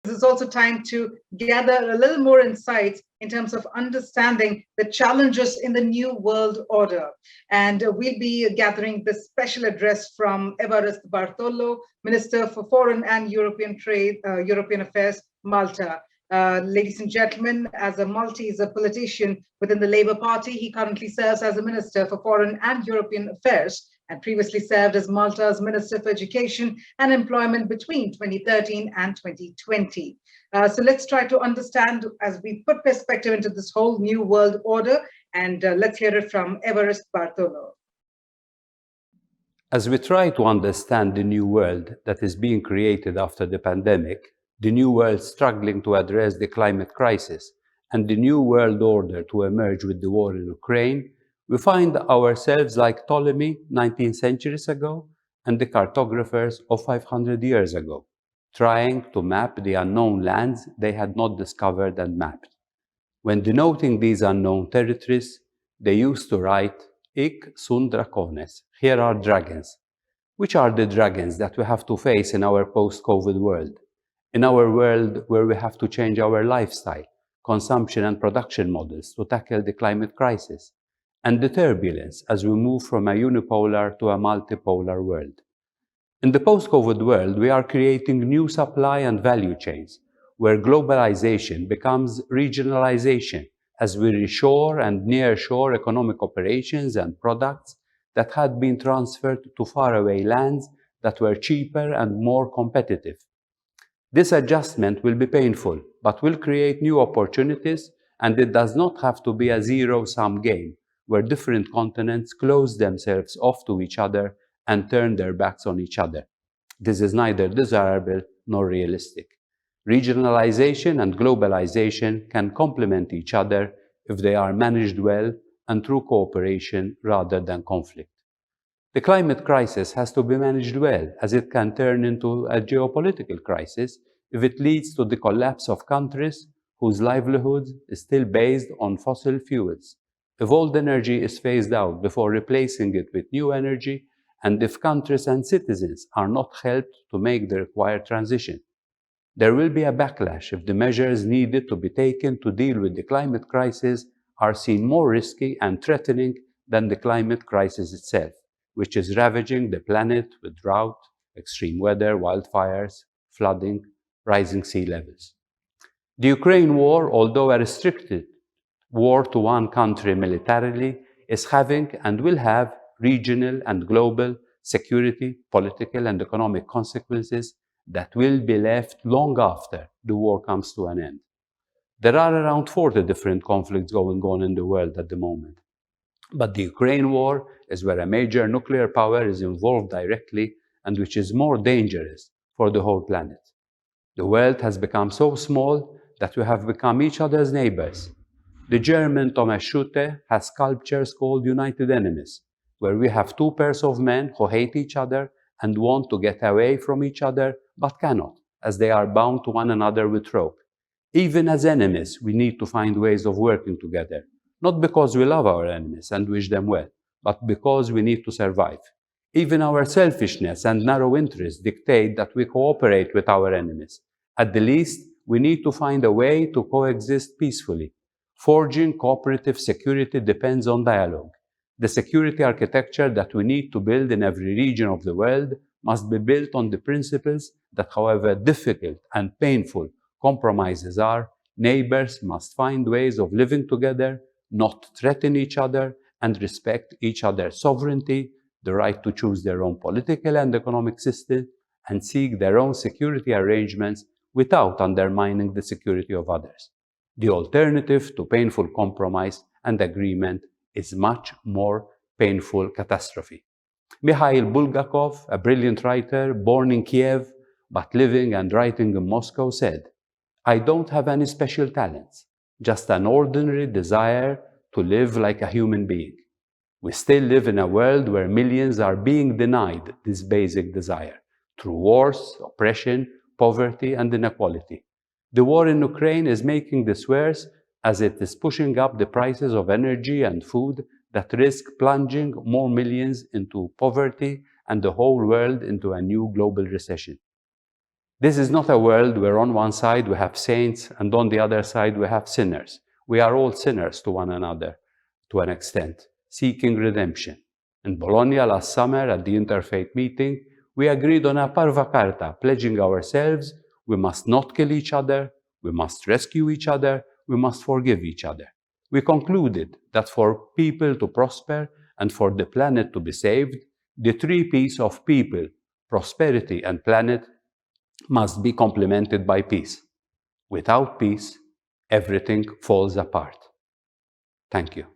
It's also time to gather a little more insights in terms of understanding the challenges in the new world order. And we'll be gathering this special address from Evarist Bartolo, Minister for Foreign and European Trade, European Affairs, Malta. Ladies and gentlemen, as a Maltese politician within the Labour Party, he currently serves as a Minister for Foreign and European Affairs and previously served as Malta's Minister for Education and Employment between 2013 and 2020. So let's try to understand as we put perspective into this whole new world order, and let's hear it from Evarist Bartolo. As we try to understand the new world that is being created after the pandemic, the new world struggling to address the climate crisis, and the new world order to emerge with the war in Ukraine, we find ourselves like Ptolemy 19 centuries ago and the cartographers of 500 years ago, trying to map the unknown lands they had not discovered and mapped. When denoting these unknown territories, they used to write, "Hic sunt dracones," here are dragons. Which are the dragons that we have to face in our post-COVID world? In our world where we have to change our lifestyle, consumption and production models to tackle the climate crisis, and the turbulence as we move from a unipolar to a multipolar world. In the post-COVID world, we are creating new supply and value chains, where globalization becomes regionalization as we reshore and nearshore economic operations and products that had been transferred to faraway lands that were cheaper and more competitive. This adjustment will be painful, but will create new opportunities, and it does not have to be a zero-sum game, where different continents close themselves off to each other and turn their backs on each other. This is neither desirable nor realistic. Regionalization and globalization can complement each other if they are managed well and through cooperation rather than conflict. The climate crisis has to be managed well, as it can turn into a geopolitical crisis if it leads to the collapse of countries whose livelihood is still based on fossil fuels, if old energy is phased out before replacing it with new energy, and if countries and citizens are not helped to make the required transition. There will be a backlash if the measures needed to be taken to deal with the climate crisis are seen more risky and threatening than the climate crisis itself, which is ravaging the planet with drought, extreme weather, wildfires, flooding, rising sea levels. The Ukraine war, although a restricted war to one country militarily, is having and will have regional and global security, political and economic consequences that will be left long after the war comes to an end. There are around 40 different conflicts going on in the world at the moment. But the Ukraine war is where a major nuclear power is involved directly and which is more dangerous for the whole planet. The world has become so small that we have become each other's neighbors. The German Thomas Schutte has sculptures called United Enemies, where we have two pairs of men who hate each other and want to get away from each other, but cannot, as they are bound to one another with rope. Even as enemies, we need to find ways of working together, not because we love our enemies and wish them well, but because we need to survive. Even our selfishness and narrow interests dictate that we cooperate with our enemies. At the least, we need to find a way to coexist peacefully. Forging cooperative security depends on dialogue. The security architecture that we need to build in every region of the world must be built on the principles that, however difficult and painful compromises are, neighbors must find ways of living together, not threaten each other, and respect each other's sovereignty, the right to choose their own political and economic system, and seek their own security arrangements without undermining the security of others. The alternative to painful compromise and agreement is much more painful catastrophe. Mikhail Bulgakov, a brilliant writer born in Kiev but living and writing in Moscow, said, "I don't have any special talents, just an ordinary desire to live like a human being." We still live in a world where millions are being denied this basic desire through wars, oppression, poverty, and inequality. The war in Ukraine is making this worse as it is pushing up the prices of energy and food that risk plunging more millions into poverty and the whole world into a new global recession. This is not a world where on one side we have saints and on the other side we have sinners. We are all sinners to one another, to an extent, seeking redemption. In Bologna last summer at the Interfaith meeting, we agreed on a Parva Carta, pledging ourselves we must not kill each other, we must rescue each other, we must forgive each other. We concluded that for people to prosper and for the planet to be saved, the three P's of people, prosperity, and planet must be complemented by peace. Without peace, everything falls apart. Thank you.